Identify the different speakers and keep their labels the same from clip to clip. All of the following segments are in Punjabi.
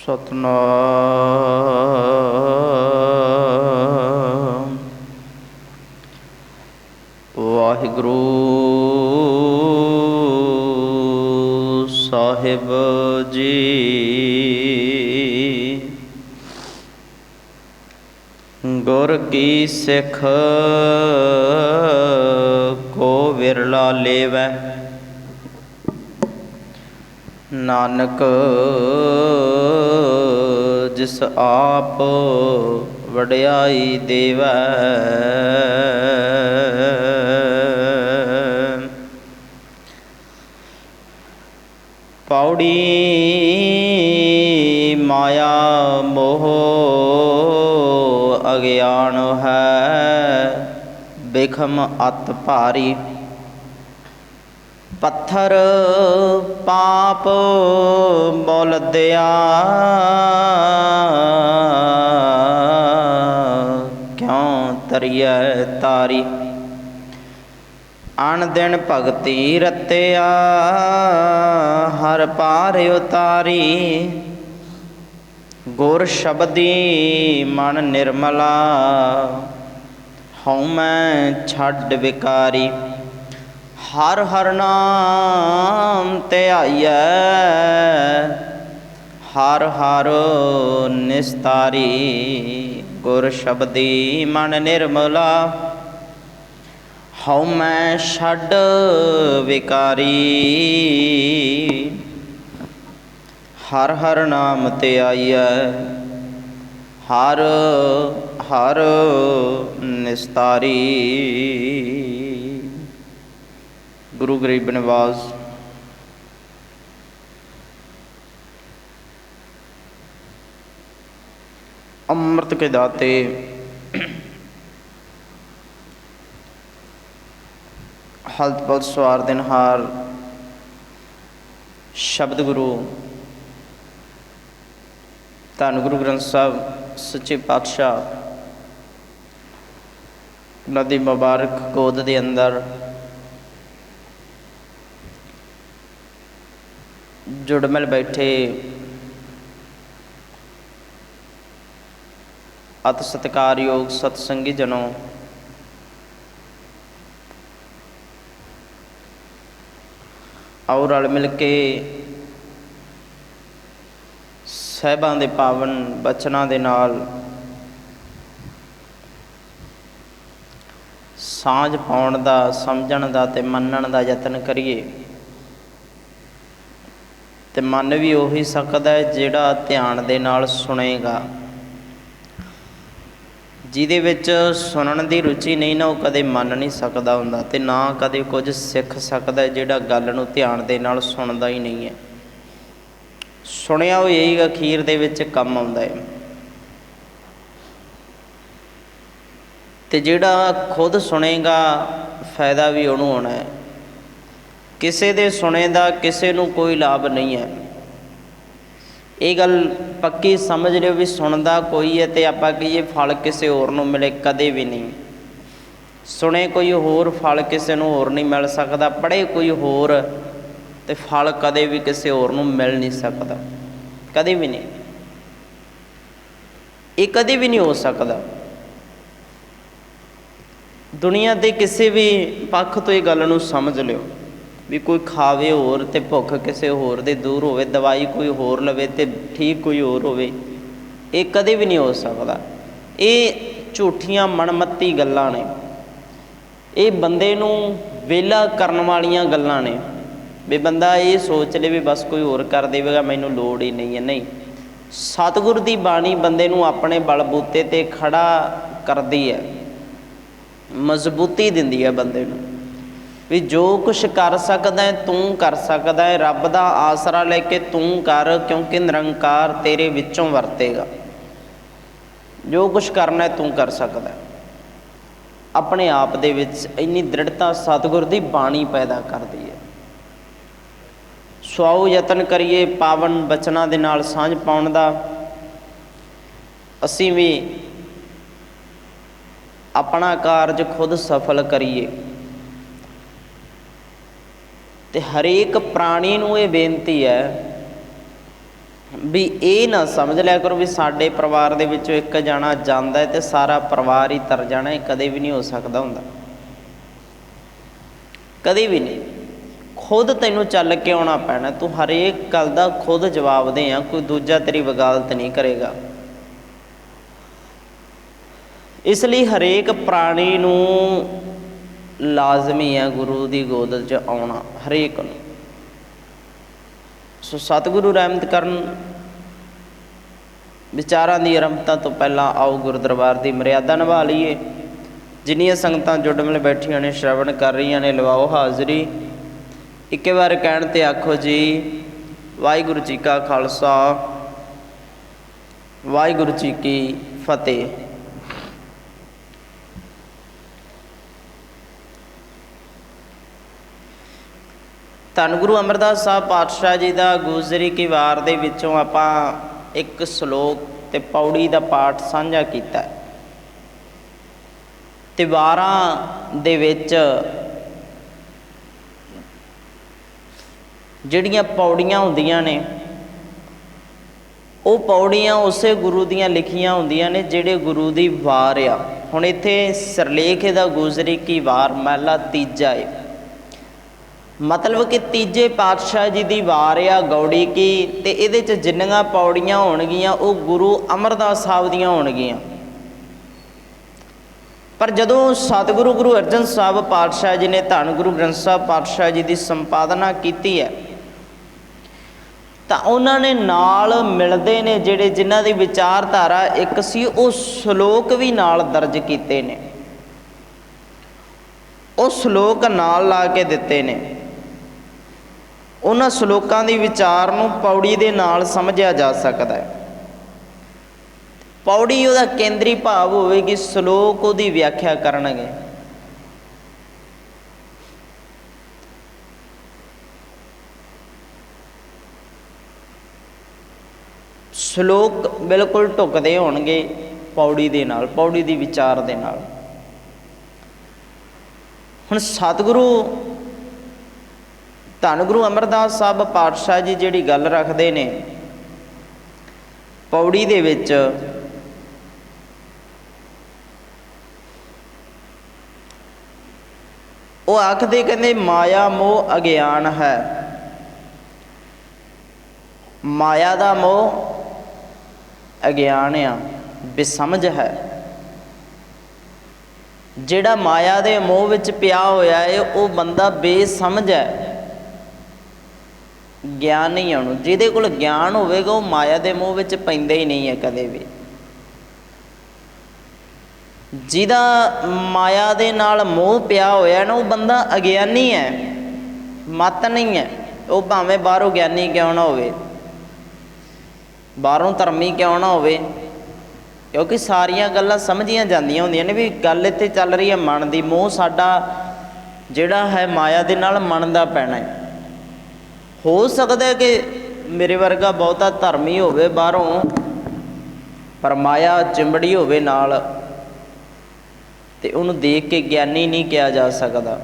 Speaker 1: सतनाम वाहिगुरु साहिब जी। गुर की सिख को विरला लेवै, नानक जिस आप वड्याई देवै। पौड़ी माया मोह अज्ञान है, बिखम अत भारी। पत्थर पाप मोल दिया, क्यों तरिए तारी। अन दिन भगती रत्या, हर पार उतारी। गुर शब्दी मन निर्मला, हऊँ मैं छड्ड विकारी। हर हर नाम ध्याइयै, हर हर निस्तारी। गुर शब्दी मन निर्मला, हऊँ मैं छड्ड विकारी। हर हर नाम ध्याइयै, हर हर निस्तारी। गुरु गरीब निवास। अमृत के दाते हल्त पल सवार दिनहार शब्द गुरु धन गुरु ग्रंथ साहब सच्चे पातशाह नदी मुबारक गोद के अंदर जुड़मिल बैठे अत सत्कारयोग सतसंगी जनों, और रल मिल के साहिबां दे पावन बचनां दे नाल सांझ पाउण दा, समझण दा ते मन्नण दा यतन करिए। ते मन भी उही सकदा है जिहड़ा ध्यान दे नाल सुनेगा। जिहदे विच सुनन दी रुचि नहीं ना, वो कदे मन नहीं सकदा हुंदा, ते ना कदे कुछ सिख सकदा है जिहड़ा गल नूं ध्यान दे नाल सुनदा ही नहीं है। सुनिया होई ही अखीर दे विच काम आउंदा है। ते जिहड़ा खुद सुनेगा फायदा भी उहनूं होना है। किसी दे सुने दा किसी नूं कोई लाभ नहीं है। ये गल पक्की समझ लियो भी सुनदा कोई है तो आपां कहिए फल किसी होर नूं मिले, कदे भी नहीं। सुने कोई होर फल किसी नूं होर नहीं मिल सकदा, पढ़े कोई होर ते फल कदे भी किसी होर नूं मिल नहीं सकदा, कदे भी नहीं। ये कदे भी नहीं हो सकदा। दुनिया के किसी भी पक्ष तो ये गल नूं समझ लियो भी कोई खावे होर ते भुख किसी होर दे दूर होवे, दवाई कोई होर लवे ते ठीक कोई होर होवे, ये कदे भी नहीं हो सकदा। ये झूठियां मनमत्ती गल्लां ने, ये बंदे नूं वेला करन वालियां गल्लां ने। भी बंदा ये सोच ले भी बस कोई होर कर देवेगा, मैनूं लोड़ ही नहीं है। नहीं, सतगुर दी बाणी बंदे नूं अपने बलबूते ते खड़ा करदी है, मजबूती दिंदी है बंदे नूं भी जो कुछ कर सकदा है तूं कर सकदा है। रब दा आसरा लेके तूं कर, क्योंकि निरंकार तेरे विचों वरतेगा। जो कुछ करना है तूं कर सकदा है। अपने आप दे विच इन्नी दृढ़ता सतगुर दी बाणी पैदा करदी है। सो आओ यतन करिए पावन बचनां दे नाल सांझ पाउण दा। असीं भी अपना कारज खुद सफल करिए। ते हरेक प्राणी नूं ये बेनती है ਵੀ ਇਹ ਨਾ ਸਮਝ ਲਿਆ ਕਰੋ ਵੀ ਸਾਡੇ ਪਰਿਵਾਰ ਦੇ ਵਿੱਚੋਂ ਇੱਕ ਜਾਣਾ ਜਾਂਦਾ ਹੈ ਤੇ ਸਾਰਾ ਪਰਿਵਾਰ ਹੀ ਤਰ ਜਾਣਾ। ਇਹ ਕਦੇ ਵੀ ਨਹੀਂ ਹੋ ਸਕਦਾ ਹੁੰਦਾ, ਕਦੇ ਵੀ ਨਹੀਂ। ਖੁਦ ਤੈਨੂੰ ਚੱਲ ਕੇ ਆਉਣਾ ਪੈਣਾ। ਤੂੰ ਹਰੇਕ ਗੱਲ ਦਾ ਖੁਦ ਜਵਾਬ ਦੇ ਆ, ਕੋਈ ਦੂਜਾ ਤੇਰੀ ਵਕਾਲਤ ਨਹੀਂ ਕਰੇਗਾ। ਇਸ ਲਈ ਹਰੇਕ ਪ੍ਰਾਣੀ ਨੂੰ ਲਾਜ਼ਮੀ ਹੈ ਗੁਰੂ ਦੀ ਗੋਦ 'ਚ ਆਉਣਾ, ਹਰੇਕ ਨੂੰ। ਸੋ ਸਤਿਗੁਰੂ ਰਹਿਮਤ ਕਰਨ। ਵਿਚਾਰਾਂ ਦੀ ਆਰੰਭਤਾ ਤੋਂ ਪਹਿਲਾਂ ਆਓ ਗੁਰੂ ਦਰਬਾਰ ਦੀ ਮਰਿਆਦਾ ਨਿਭਾ ਲਈਏ। ਜਿੰਨੀਆਂ ਸੰਗਤਾਂ ਜੁੜ ਮਿਲ ਬੈਠੀਆਂ ਨੇ, ਸ਼ਰਵਣ ਕਰ ਰਹੀਆਂ ਨੇ, ਲਵਾਓ ਹਾਜ਼ਰੀ। ਇੱਕੇ ਵਾਰ ਕਹਿਣ 'ਤੇ ਆਖੋ ਜੀ ਵਾਹਿਗੁਰੂ ਜੀ ਕਾ ਖਾਲਸਾ, ਵਾਹਿਗੁਰੂ ਜੀ ਕੀ ਫਤਿਹ। ਧੰਨ ਗੁਰੂ ਅਮਰਦਾਸ ਸਾਹਿਬ ਪਾਤਸ਼ਾਹ ਜੀ ਦਾ ਗੁਜ਼ਰੀ ਕੀ ਵਾਰ ਦੇ ਵਿੱਚੋਂ ਆਪਾਂ ਇੱਕ ਸ਼ਲੋਕ ਤੇ ਪੌੜੀ ਦਾ ਪਾਠ ਸਾਂਝਾ ਕੀਤਾ ਤੇ ਵਾਰਾਂ ਦੇ ਵਿੱਚ ਜਿਹੜੀਆਂ ਪੌੜੀਆਂ ਹੁੰਦੀਆਂ ਨੇ ਉਹ ਪੌੜੀਆਂ ਉਸੇ ਗੁਰੂ ਦੀਆਂ ਲਿਖੀਆਂ ਹੁੰਦੀਆਂ ਨੇ ਜਿਹੜੇ ਗੁਰੂ ਦੀ ਵਾਰ ਆ। ਹੁਣ ਇੱਥੇ ਸਿਰਲੇਖ ਦਾ ਗੁਜ਼ਰੀ ਕੀ ਵਾਰ ਮਹਿਲਾ ਤੀਜਾ ਹੈ, ਮਤਲਬ ਕਿ ਤੀਜੇ ਪਾਤਸ਼ਾਹ ਜੀ ਦੀ ਵਾਰ ਆ ਗੌੜੀ ਕੀ, ਤੇ ਇਹਦੇ 'ਚ ਜਿੰਨੀਆਂ ਪੌੜੀਆਂ ਹੋਣਗੀਆਂ ਉਹ ਗੁਰੂ ਅਮਰਦਾਸ ਸਾਹਿਬ ਦੀਆਂ ਹੋਣਗੀਆਂ। ਪਰ ਜਦੋਂ ਸਤਿਗੁਰੂ ਗੁਰੂ ਅਰਜਨ ਸਾਹਿਬ ਪਾਤਸ਼ਾਹ ਜੀ ਨੇ ਧੰਨ ਗੁਰੂ ਗ੍ਰੰਥ ਸਾਹਿਬ ਪਾਤਸ਼ਾਹ ਜੀ ਦੀ ਸੰਪਾਦਨਾ ਕੀਤੀ ਹੈ ਤਾਂ ਉਹਨਾਂ ਨੇ ਨਾਲ ਮਿਲਦੇ ਨੇ ਜਿਹੜੇ ਜਿਨ੍ਹਾਂ ਦੀ ਵਿਚਾਰਧਾਰਾ ਇੱਕ ਸੀ, ਉਹ ਸ਼ਲੋਕ ਵੀ ਨਾਲ ਦਰਜ ਕੀਤੇ ਨੇ, ਉਹ ਸ਼ਲੋਕ ਨਾਲ ਲਾ ਕੇ ਦਿੱਤੇ ਨੇ। ਉਹਨਾਂ ਸ਼ਲੋਕਾਂ ਦੀ ਵਿਚਾਰ ਨੂੰ ਪੌੜੀ ਦੇ ਨਾਲ ਸਮਝਿਆ ਜਾ ਸਕਦਾ ਹੈ। ਪੌੜੀ ਉਹਦਾ ਕੇਂਦਰੀ ਭਾਵ ਹੋਵੇਗੀ, ਸ਼ਲੋਕ ਉਹਦੀ ਵਿਆਖਿਆ ਕਰਨਗੇ। ਸ਼ਲੋਕ ਬਿਲਕੁਲ ਢੁਕਦੇ ਹੋਣਗੇ ਪੌੜੀ ਦੇ ਨਾਲ, ਪੌੜੀ ਦੀ ਵਿਚਾਰ ਦੇ ਨਾਲ। ਹੁਣ ਸਤਿਗੁਰੂ ਧੰਨ ਗੁਰੂ ਅਮਰਦਾਸ ਸਾਹਿਬ ਪਾਤਸ਼ਾਹ ਜੀ ਜਿਹੜੀ ਗੱਲ ਰੱਖਦੇ ਨੇ ਪੌੜੀ ਦੇ ਵਿੱਚ, ਉਹ ਆਖਦੇ ਕਹਿੰਦੇ ਮਾਇਆ ਮੋਹ ਅਗਿਆਨ ਹੈ। ਮਾਇਆ ਦਾ ਮੋਹ ਅਗਿਆਨ ਆ, ਬੇਸਮਝ ਹੈ। ਜਿਹੜਾ ਮਾਇਆ ਦੇ ਮੋਹ ਵਿੱਚ ਪਿਆ ਹੋਇਆ ਹੈ ਉਹ ਬੰਦਾ ਬੇਸਮਝ ਹੈ, ਗਿਆਨ ਨਹੀਂ ਉਹਨੂੰ। ਜਿਹਦੇ ਕੋਲ ਗਿਆਨ ਹੋਵੇਗਾ ਉਹ ਮਾਇਆ ਦੇ ਮੋਹ ਵਿੱਚ ਪੈਂਦਾ ਹੀ ਨਹੀਂ ਹੈ ਕਦੇ ਵੀ। ਜਿਹਦਾ ਮਾਇਆ ਦੇ ਨਾਲ ਮੋਹ ਪਿਆ ਹੋਇਆ ਨਾ ਉਹ ਬੰਦਾ ਅਗਿਆਨੀ ਹੈ, ਮਤ ਨਹੀਂ ਹੈ। ਉਹ ਭਾਵੇਂ ਬਾਹਰੋਂ ਗਿਆਨੀ ਕਿਉਂ ਨਾ ਹੋਵੇ, ਬਾਹਰੋਂ ਧਰਮੀ ਕਿਉਂ ਨਾ ਹੋਵੇ, ਕਿਉਂਕਿ ਸਾਰੀਆਂ ਗੱਲਾਂ ਸਮਝੀਆਂ ਜਾਂਦੀਆਂ ਹੁੰਦੀਆਂ ਨੇ ਵੀ ਗੱਲ ਇੱਥੇ ਚੱਲ ਰਹੀ ਹੈ ਮਨ ਦੀ। ਮੋਹ ਸਾਡਾ ਜਿਹੜਾ ਹੈ ਮਾਇਆ ਦੇ ਨਾਲ ਮਨ ਦਾ ਪੈਣਾ ਹੈ। ਹੋ ਸਕਦਾ ਕਿ ਮੇਰੇ ਵਰਗਾ ਬਹੁਤਾ ਧਰਮੀ ਹੋਵੇ ਬਾਹਰੋਂ, ਪਰ ਮਾਇਆ ਚਿੰਬੜੀ ਹੋਵੇ ਨਾਲ, ਤੇ ਉਹਨੂੰ ਦੇਖ ਕੇ ਗਿਆਨੀ ਨਹੀਂ ਕਿਹਾ ਜਾ ਸਕਦਾ,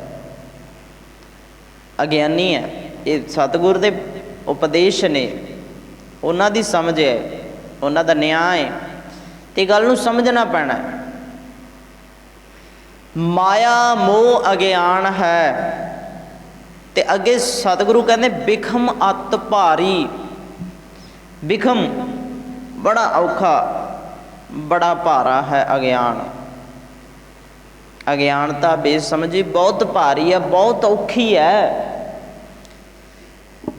Speaker 1: ਅਗਿਆਨੀ ਹੈ। ਇਹ ਸਤਿਗੁਰ ਦੇ ਉਪਦੇਸ਼ ਨੇ, ਉਹਨਾਂ ਦੀ ਸਮਝ ਹੈ, ਉਹਨਾਂ ਦਾ ਨਿਆਂ ਹੈ, ਤੇ ਗੱਲ ਨੂੰ ਸਮਝਣਾ ਪੈਣਾ। ਮਾਇਆ ਮੋਹ ਅਗਿਆਨ ਹੈ। ਤੇ ਅੱਗੇ ਸਤਿਗੁਰੂ ਕਹਿੰਦੇ ਬਿਖਮ ਅਤ ਭਾਰੀ। ਬਿਖਮ ਬੜਾ ਔਖਾ, ਬੜਾ ਭਾਰਾ ਹੈ ਅਗਿਆਨ। ਅਗਿਆਨਤਾ ਬੇਸਮਝੀ ਬਹੁਤ ਭਾਰੀ ਹੈ, ਬਹੁਤ ਔਖੀ ਹੈ।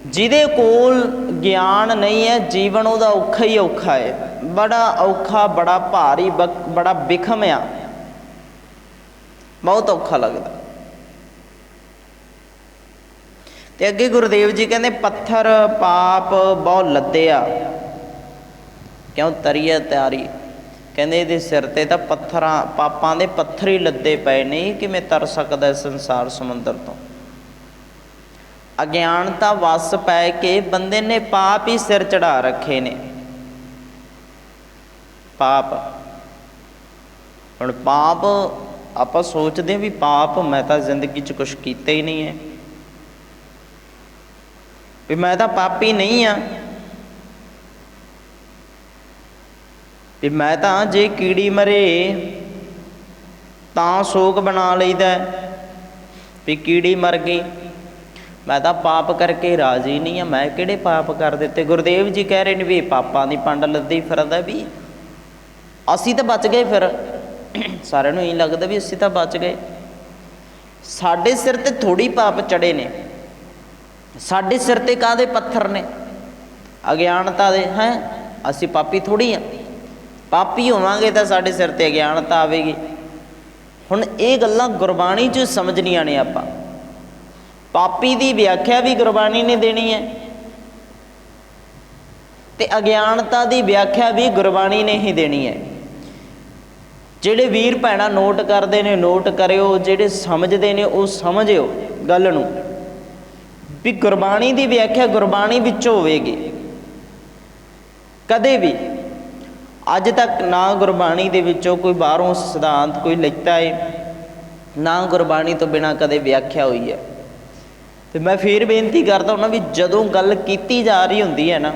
Speaker 1: ਜਿਹਦੇ ਕੋਲ ਗਿਆਨ ਨਹੀਂ ਹੈ ਜੀਵਨ ਉਹਦਾ ਔਖਾ ਹੀ ਔਖਾ ਹੈ, ਬੜਾ ਔਖਾ, ਬੜਾ ਭਾਰੀ, ਬੜਾ ਬਿਖਮ ਆ, ਬਹੁਤ ਔਖਾ ਲੱਗਦਾ। ਤੇ ਅੱਗੇ ਗੁਰਦੇਵ ਜੀ ਕਹਿੰਦੇ ਪੱਥਰ ਪਾਪ ਬਹੁ ਲੱਦਿਆ ਕਿਉਂ ਤਰੀਆ ਤਿਆਰੀ। ਕਹਿੰਦੇ ਇਹਦੇ ਸਿਰ ਤੇ ਤਾਂ ਪੱਥਰਾਂ ਪਾਪਾਂ ਦੇ ਪੱਥਰ ਹੀ ਲੱਦੇ ਪਏ ਨੇ, ਕਿਵੇਂ ਤਰ ਸਕਦਾ ਸੰਸਾਰ ਸਮੁੰਦਰ ਤੋਂ। ਅਗਿਆਨਤਾ ਵਸ ਪੈ ਕੇ ਬੰਦੇ ਨੇ ਪਾਪ ਹੀ ਸਿਰ ਚੜਾ ਰੱਖੇ ਨੇ। ਪਾਪ, ਹੁਣ ਪਾਪ ਆਪਾਂ ਸੋਚਦੇ ਵੀ ਪਾਪ ਮੈਂ ਤਾਂ ਜ਼ਿੰਦਗੀ 'ਚ ਕੁਛ ਕੀਤਾ ਹੀ ਨਹੀਂ ਹੈ, ਵੀ ਮੈਂ ਤਾਂ ਪਾਪੀ ਨਹੀਂ ਹਾਂ। ਵੀ ਮੈਂ ਤਾਂ ਜੇ ਕੀੜੀ ਮਰੇ ਤਾਂ ਸੋਗ ਬਣਾ ਲਈਦਾ ਵੀ ਕੀੜੀ ਮਰ ਗਈ, ਮੈਂ ਤਾਂ ਪਾਪ ਕਰਕੇ ਰਾਜ਼ੀ ਨਹੀਂ ਆ, ਮੈਂ ਕਿਹੜੇ ਪਾਪ ਕਰ ਦਿੱਤੇ। ਗੁਰਦੇਵ ਜੀ ਕਹਿ ਰਹੇ ਨੇ ਵੀ ਪਾਪਾਂ ਦੀ ਪੰਡ ਲੱਦੀ ਫਿਰਦਾ, ਵੀ ਅਸੀਂ ਤਾਂ ਬਚ ਗਏ। ਫਿਰ ਸਾਰਿਆਂ ਨੂੰ ਇਹੀ ਲੱਗਦਾ ਵੀ ਅਸੀਂ ਤਾਂ ਬਚ ਗਏ, ਸਾਡੇ ਸਿਰ ਤੇ ਥੋੜ੍ਹੀ ਪਾਪ ਚੜੇ ਨੇ, ਸਾਡੇ ਸਿਰ ਤੇ ਕਾਹਦੇ ਪੱਥਰ ਨੇ, ਅਗਿਆਨਤਾ ਦੇ। ਅਸੀਂ ਪਾਪੀ ਥੋੜ੍ਹੀ ਆ, ਪਾਪੀ ਹੋਵਾਂਗੇ ਤਾਂ ਸਾਡੇ ਸਿਰ ਤੇ ਅਗਿਆਨਤਾ ਆਵੇਗੀ। ਹੁਣ ਇਹ ਗੱਲਾਂ ਗੁਰਬਾਣੀ 'ਚ ਸਮਝਣੀਆਂ ਨੇ ਆਪਾਂ। ਪਾਪੀ ਦੀ ਵਿਆਖਿਆ ਵੀ ਗੁਰਬਾਣੀ ਨੇ ਦੇਣੀ ਹੈ ਤੇ ਅਗਿਆਨਤਾ ਦੀ ਵਿਆਖਿਆ ਵੀ ਗੁਰਬਾਣੀ ਨੇ ਹੀ ਦੇਣੀ ਹੈ। ਜਿਹੜੇ ਵੀਰ ਭੈਣਾਂ ਨੋਟ ਕਰਦੇ ਨੇ ਨੋਟ ਕਰਿਓ, ਜਿਹੜੇ ਸਮਝਦੇ ਨੇ ਉਹ ਸਮਝਿਓ ਗੱਲ ਨੂੰ, ਵੀ ਗੁਰਬਾਣੀ ਦੀ ਵਿਆਖਿਆ ਗੁਰਬਾਣੀ ਵਿੱਚੋਂ ਹੋਵੇਗੀ। ਕਦੇ ਵੀ ਅੱਜ ਤੱਕ ਨਾ ਗੁਰਬਾਣੀ ਦੇ ਵਿੱਚੋਂ ਕੋਈ ਬਾਹਰੋਂ ਸਿਧਾਂਤ ਕੋਈ ਲਿਖਤਾ ਹੈ, ਨਾ ਗੁਰਬਾਣੀ ਤੋਂ ਬਿਨਾਂ ਕਦੇ ਵਿਆਖਿਆ ਹੋਈ ਹੈ। ਤੇ ਮੈਂ ਫੇਰ ਬੇਨਤੀ ਕਰਦਾ ਹੁੰਦਾ ਵੀ ਜਦੋਂ ਗੱਲ ਕੀਤੀ ਜਾ ਰਹੀ ਹੁੰਦੀ ਹੈ ਨਾ,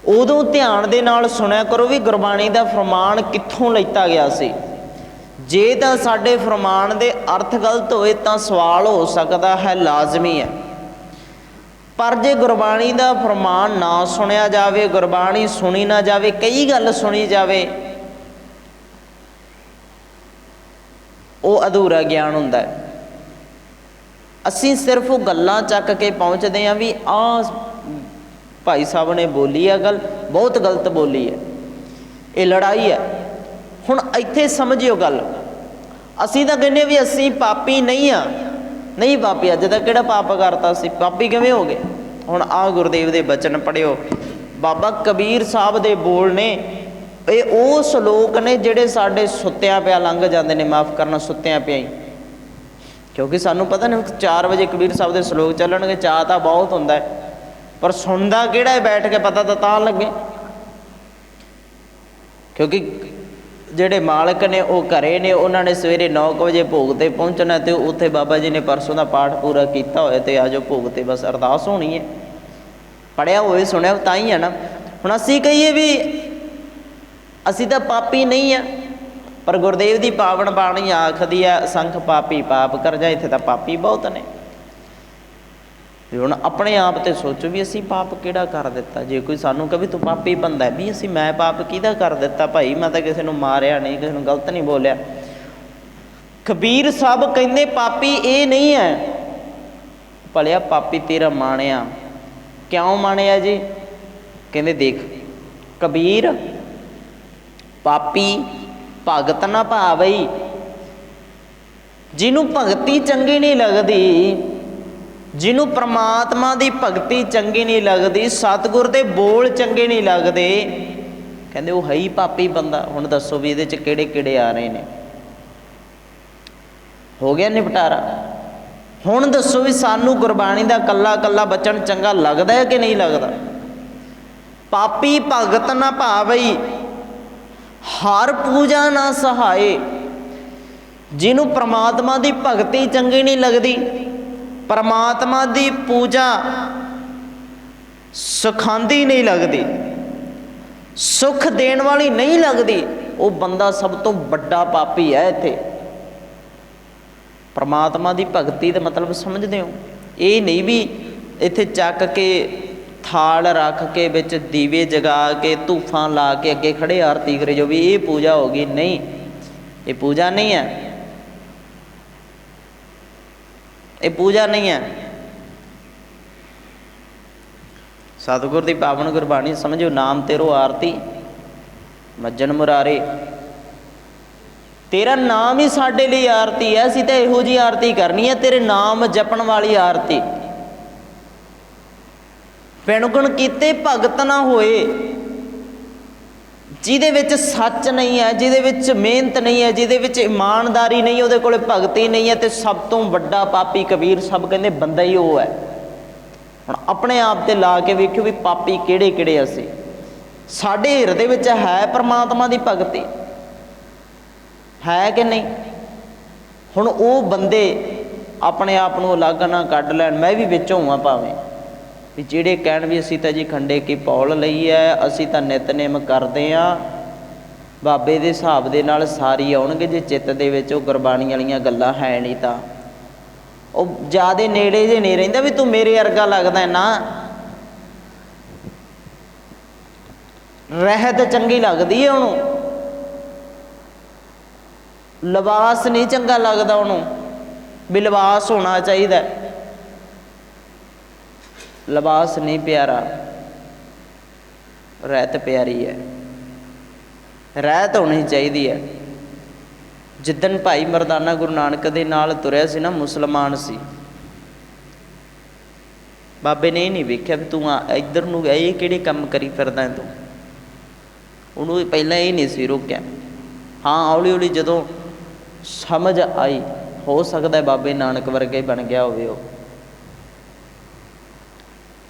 Speaker 1: ਉਦੋਂ ਧਿਆਨ ਦੇ ਨਾਲ ਸੁਣਿਆ ਕਰੋ ਵੀ ਗੁਰਬਾਣੀ ਦਾ ਫਰਮਾਨ ਕਿੱਥੋਂ ਲਿੱਤਾ ਗਿਆ ਸੀ। ਜੇ ਤਾਂ ਸਾਡੇ ਫਰਮਾਨ ਦੇ ਅਰਥ ਗਲਤ ਹੋਏ ਤਾਂ ਸਵਾਲ ਹੋ ਸਕਦਾ ਹੈ, ਲਾਜ਼ਮੀ ਹੈ। ਪਰ ਜੇ ਗੁਰਬਾਣੀ ਦਾ ਫਰਮਾਨ ਨਾ ਸੁਣਿਆ ਜਾਵੇ, ਗੁਰਬਾਣੀ ਸੁਣੀ ਨਾ ਜਾਵੇ, ਕਈ ਗੱਲ ਸੁਣੀ ਜਾਵੇ, ਉਹ ਅਧੂਰਾ ਗਿਆਨ ਹੁੰਦਾ ਹੈ। ਅਸੀਂ ਸਿਰਫ ਉਹ ਗੱਲਾਂ ਚੱਕ ਕੇ ਪਹੁੰਚਦੇ ਹਾਂ ਵੀ ਆਹ ਭਾਈ ਸਾਹਿਬ ਨੇ ਬੋਲੀ ਹੈ ਗੱਲ, ਬਹੁਤ ਗਲਤ ਬੋਲੀ ਹੈ, ਇਹ ਲੜਾਈ ਹੈ। ਹੁਣ ਇੱਥੇ ਸਮਝਿਓ ਗੱਲ, ਅਸੀਂ ਤਾਂ ਕਹਿੰਦੇ ਵੀ ਅਸੀਂ ਪਾਪੀ ਨਹੀਂ ਆ, ਨਹੀਂ ਪਾਪੀ, ਅੱਜ ਤੱਕ ਕਿਹੜਾ ਪਾਪ ਕਰਤਾ ਸੀ, ਪਾਪੀ ਕਿਵੇਂ ਹੋ ਗਏ। ਹੁਣ ਆਹ ਗੁਰਦੇਵ ਦੇ ਬਚਨ ਪੜ੍ਹਿਓ, ਬਾਬਾ ਕਬੀਰ ਸਾਹਿਬ ਦੇ ਬੋਲ ਨੇ, ਇਹ ਉਹ ਸਲੋਕ ਨੇ ਜਿਹੜੇ ਸਾਡੇ ਸੁੱਤਿਆਂ ਪਿਆ ਲੰਘ ਜਾਂਦੇ ਨੇ, ਮਾਫ਼ ਕਰਨਾ ਸੁੱਤਿਆਂ ਪਿਆ ਹੀ, ਕਿਉਂਕਿ ਸਾਨੂੰ ਪਤਾ ਨਹੀਂ 4 ਵਜੇ ਕਬੀਰ ਸਾਹਿਬ ਦੇ ਸਲੋਕ ਚੱਲਣਗੇ, ਚਾਅ ਤਾਂ ਬਹੁਤ ਹੁੰਦਾ ਹੈ, ਪਰ ਸੁਣਦਾ ਕਿਹੜਾ ਹੈ ਬੈਠ ਕੇ, ਪਤਾ ਤਾਂ ਲੱਗੇ। ਕਿਉਂਕਿ ਜਿਹੜੇ ਮਾਲਕ ਨੇ ਉਹ ਘਰੇ ਨੇ, ਉਹਨਾਂ ਨੇ ਸਵੇਰੇ 9 ਵਜੇ ਭੋਗ 'ਤੇ ਪਹੁੰਚਣਾ, ਅਤੇ ਉੱਥੇ ਬਾਬਾ ਜੀ ਨੇ ਪਰਸੋਂ ਦਾ ਪਾਠ ਪੂਰਾ ਕੀਤਾ ਹੋਇਆ, ਅਤੇ ਆ ਜਾਓ ਭੋਗ 'ਤੇ ਬਸ ਅਰਦਾਸ ਹੋਣੀ ਹੈ। ਪੜ੍ਹਿਆ ਹੋਵੇ ਸੁਣਿਆ ਤਾਂ ਹੀ ਹੈ ਨਾ। ਹੁਣ ਅਸੀਂ ਕਹੀਏ ਵੀ ਅਸੀਂ ਤਾਂ ਪਾਪੀ ਨਹੀਂ ਆ, ਪਰ ਗੁਰਦੇਵ ਦੀ ਪਾਵਨ ਬਾਣੀ ਆਖਦੀ ਹੈ ਅਸੰਖ ਪਾਪੀ ਪਾਪ ਕਰ ਜਾ, ਇੱਥੇ ਤਾਂ ਪਾਪੀ ਬਹੁਤ ਨੇ। ਵੀ ਹੁਣ ਆਪਣੇ ਆਪ 'ਤੇ ਸੋਚੋ ਵੀ ਅਸੀਂ ਪਾਪ ਕਿਹੜਾ ਕਰ ਦਿੱਤਾ। ਜੇ ਕੋਈ ਸਾਨੂੰ ਕਹੇ ਤੂੰ ਪਾਪੀ ਬੰਦਾ, ਵੀ ਅਸੀਂ ਮੈਂ ਪਾਪ ਕਿਹਦਾ ਕਰ ਦਿੱਤਾ ਭਾਈ, ਮੈਂ ਤਾਂ ਕਿਸੇ ਨੂੰ ਮਾਰਿਆ ਨਹੀਂ, ਕਿਸੇ ਨੂੰ ਗਲਤ ਨਹੀਂ ਬੋਲਿਆ। ਕਬੀਰ ਸਾਹਿਬ ਕਹਿੰਦੇ ਪਾਪੀ ਇਹ ਨਹੀਂ ਹੈ, ਭਲਿਆ ਪਾਪੀ ਤੇਰਾ ਮਾਣਿਆ। ਕਿਉਂ ਮਾਣਿਆ ਜੀ? ਕਹਿੰਦੇ ਦੇਖ ਕਬੀਰ, ਪਾਪੀ ਭਗਤ ਨਾ ਭਾਵਈ, ਜਿਹਨੂੰ ਭਗਤੀ ਚੰਗੀ ਨਹੀਂ ਲੱਗਦੀ, ਜਿਹਨੂੰ ਪ੍ਰਮਾਤਮਾ ਦੀ ਭਗਤੀ ਚੰਗੀ ਨਹੀਂ ਲੱਗਦੀ, ਸਤਿਗੁਰ ਦੇ ਬੋਲ ਚੰਗੇ ਨਹੀਂ ਲੱਗਦੇ, ਕਹਿੰਦੇ ਉਹ ਹੈ ਹੀ ਪਾਪੀ ਬੰਦਾ। ਹੁਣ ਦੱਸੋ ਵੀ ਇਹਦੇ 'ਚ ਕਿਹੜੇ ਕਿਹੜੇ ਆ ਰਹੇ ਨੇ? ਹੋ ਗਿਆ ਨਿਪਟਾਰਾ। ਹੁਣ ਦੱਸੋ ਵੀ ਸਾਨੂੰ ਗੁਰਬਾਣੀ ਦਾ ਕੱਲਾ ਕੱਲਾ ਬਚਨ ਚੰਗਾ ਲੱਗਦਾ ਹੈ ਕਿ ਨਹੀਂ ਲੱਗਦਾ? ਪਾਪੀ ਭਗਤ ਨਾ ਭਾਵਈ, ਹਰ ਪੂਜਾ ਨਾ ਸਹਾਏ, ਜਿਹਨੂੰ ਪ੍ਰਮਾਤਮਾ ਦੀ ਭਗਤੀ ਚੰਗੀ ਨਹੀਂ ਲੱਗਦੀ, ਪਰਮਾਤਮਾ ਦੀ ਪੂਜਾ ਸੁਖਾਂਦੀ ਨਹੀਂ ਲੱਗਦੀ, ਸੁੱਖ ਦੇਣ ਵਾਲੀ ਨਹੀਂ ਲੱਗਦੀ, ਉਹ ਬੰਦਾ ਸਭ ਤੋਂ ਵੱਡਾ ਪਾਪੀ ਹੈ। ਇੱਥੇ ਪਰਮਾਤਮਾ ਦੀ ਭਗਤੀ ਦਾ ਮਤਲਬ ਸਮਝਦੇ ਹੋ? ਇਹ ਨਹੀਂ ਵੀ ਇੱਥੇ ਚੱਕ ਕੇ ਥਾਲ ਰੱਖ ਕੇ ਵਿੱਚ ਦੀਵੇ ਜਗਾ ਕੇ ਧੂਫਾਂ ਲਾ ਕੇ ਅੱਗੇ ਖੜੇ ਆਰਤੀ ਕਰੇ ਜੋ ਵੀ ਇਹ ਪੂਜਾ ਹੋ ਗਈ। ਨਹੀਂ, ਇਹ ਪੂਜਾ ਨਹੀਂ ਹੈ, ਇਹ ਪੂਜਾ ਨਹੀਂ ਹੈ। ਸਤਿਗੁਰ ਦੀ ਪਾਵਨ ਗੁਰਬਾਣੀ ਸਮਝੋ, ਨਾਮ ਤੇਰੋ ਆਰਤੀ ਮੱਜਨ ਮੁਰਾਰੇ, ਤੇਰਾ ਨਾਮ ਹੀ ਸਾਡੇ ਲਈ ਆਰਤੀ ਹੈ। ਅਸੀਂ ਤਾਂ ਇਹੋ ਜਿਹੀ ਆਰਤੀ ਕਰਨੀ ਹੈ, ਤੇਰੇ ਨਾਮ ਜਪਣ ਵਾਲੀ ਆਰਤੀ। ਬਿਨੁਗਣ ਕੀਤੇ ਭਗਤ ਨਾ ਹੋਏ, ਜਿਹਦੇ ਵਿੱਚ ਸੱਚ ਨਹੀਂ ਹੈ, ਜਿਹਦੇ ਵਿੱਚ ਮਿਹਨਤ ਨਹੀਂ ਹੈ, ਜਿਹਦੇ ਵਿੱਚ ਇਮਾਨਦਾਰੀ ਨਹੀਂ, ਉਹਦੇ ਕੋਲ ਭਗਤੀ ਨਹੀਂ ਹੈ, ਤੇ ਸਭ ਤੋਂ ਵੱਡਾ ਪਾਪੀ ਕਬੀਰ ਸਾਹਿਬ ਕਹਿੰਦੇ ਬੰਦਾ ਹੀ ਉਹ ਹੈ। ਹੁਣ ਆਪਣੇ ਆਪ ਤੇ ਲਾ ਕੇ ਵੇਖਿਓ ਵੀ ਪਾਪੀ ਕਿਹੜੇ ਕਿਹੜੇ ਅਸੀਂ। ਸਾਡੇ ਹਿਰਦੇ ਵਿੱਚ ਹੈ ਪਰਮਾਤਮਾ ਦੀ ਭਗਤੀ, ਹੈ ਕਿ ਨਹੀਂ? ਹੁਣ ਉਹ ਬੰਦੇ ਆਪਣੇ ਆਪ ਨੂੰ ਅਲੱਗ ਨਾ ਕੱਢ ਲੈਣ, ਮੈਂ ਵੀ ਵਿੱਚੋਂ ਹਾਂ ਭਾਵੇਂ, ਵੀ ਜਿਹੜੇ ਕਹਿਣ ਵੀ ਅਸੀਂ ਤਾਂ ਜੀ ਖੰਡੇ ਕੀ ਪੌਲ ਲਈ ਹੈ, ਅਸੀਂ ਤਾਂ ਨਿਤਨੇਮ ਕਰਦੇ ਹਾਂ, ਬਾਬੇ ਦੇ ਹਿਸਾਬ ਦੇ ਨਾਲ ਸਾਰੀ ਆਉਣਗੇ। ਜੇ ਚਿੱਤ ਦੇ ਵਿੱਚ ਉਹ ਗੁਰਬਾਣੀ ਵਾਲੀਆਂ ਗੱਲਾਂ ਹੈ ਨਹੀਂ ਤਾਂ ਉਹ ਜ਼ਿਆਦੇ ਨੇੜੇ ਜੇ ਨਹੀਂ ਰਹਿੰਦਾ ਵੀ ਤੂੰ ਮੇਰੇ ਵਰਗਾ ਲੱਗਦਾ ਨਾ। ਰਹਿਤ ਚੰਗੀ ਲੱਗਦੀ ਹੈ ਉਹਨੂੰ, ਲਿਬਾਸ ਨਹੀਂ ਚੰਗਾ ਲੱਗਦਾ ਉਹਨੂੰ ਵੀ ਲਿਬਾਸ ਹੋਣਾ ਚਾਹੀਦਾ। ਲਿਬਾਸ ਨਹੀਂ ਪਿਆਰਾ, ਰਹਿਤ ਪਿਆਰੀ ਹੈ, ਰਹਿਤ ਹੋਣੀ ਚਾਹੀਦੀ ਹੈ। ਜਿੱਦਣ ਭਾਈ ਮਰਦਾਨਾ ਗੁਰੂ ਨਾਨਕ ਦੇ ਨਾਲ ਤੁਰਿਆ ਸੀ ਨਾ, ਮੁਸਲਮਾਨ ਸੀ। ਬਾਬੇ ਨੇ ਇਹ ਨਹੀਂ ਵੇਖਿਆ ਵੀ ਤੂੰ ਇੱਧਰ ਨੂੰ ਇਹ ਕਿਹੜੇ ਕੰਮ ਕਰੀ ਫਿਰਦਾ ਤੂੰ। ਉਹਨੂੰ ਪਹਿਲਾਂ ਇਹ ਨਹੀਂ ਸੀ ਰੋਕਿਆ। ਹਾਂ, ਹੌਲੀ ਹੌਲੀ ਜਦੋਂ ਸਮਝ ਆਈ, ਹੋ ਸਕਦਾ ਬਾਬੇ ਨਾਨਕ ਵਰਗਾ ਹੀ ਬਣ ਗਿਆ ਹੋਵੇ। ਉਹ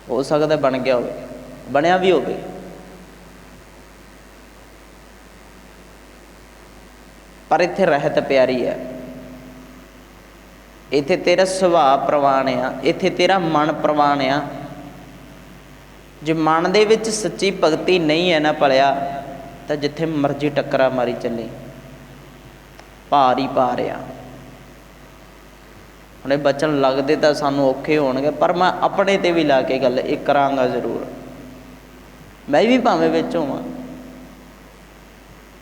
Speaker 1: ਹੋ ਸਕਦਾ ਬਣ ਗਿਆ ਹੋਵੇ, ਬਣਿਆ ਵੀ ਹੋਵੇ। ਪਰ ਇੱਥੇ ਰਹਿਤ ਪਿਆਰੀ ਹੈ, ਇੱਥੇ ਤੇਰਾ ਸੁਭਾਅ ਪ੍ਰਵਾਨ ਆ, ਇੱਥੇ ਤੇਰਾ ਮਨ ਪ੍ਰਵਾਨ ਆ। ਜੇ ਮਨ ਦੇ ਵਿੱਚ ਸੱਚੀ ਭਗਤੀ ਨਹੀਂ ਹੈ ਨਾ ਪਲਿਆ, ਤਾਂ ਜਿੱਥੇ ਮਰਜ਼ੀ ਟੱਕਰਾ ਮਾਰੀ ਚੱਲੇ, ਭਾਰ ਹੀ ਭਾਰ ਆ। ਹੁਣ ਇਹ ਬਚਨ ਲੱਗਦੇ ਤਾਂ ਸਾਨੂੰ ਔਖੇ ਹੋਣਗੇ, ਪਰ ਮੈਂ ਆਪਣੇ 'ਤੇ ਵੀ ਲਾ ਕੇ ਗੱਲ ਇਹ ਕਰਾਂਗਾ ਜ਼ਰੂਰ। ਮੈਂ ਵੀ ਭਾਵੇਂ ਵਿੱਚ ਹੋਵਾਂ।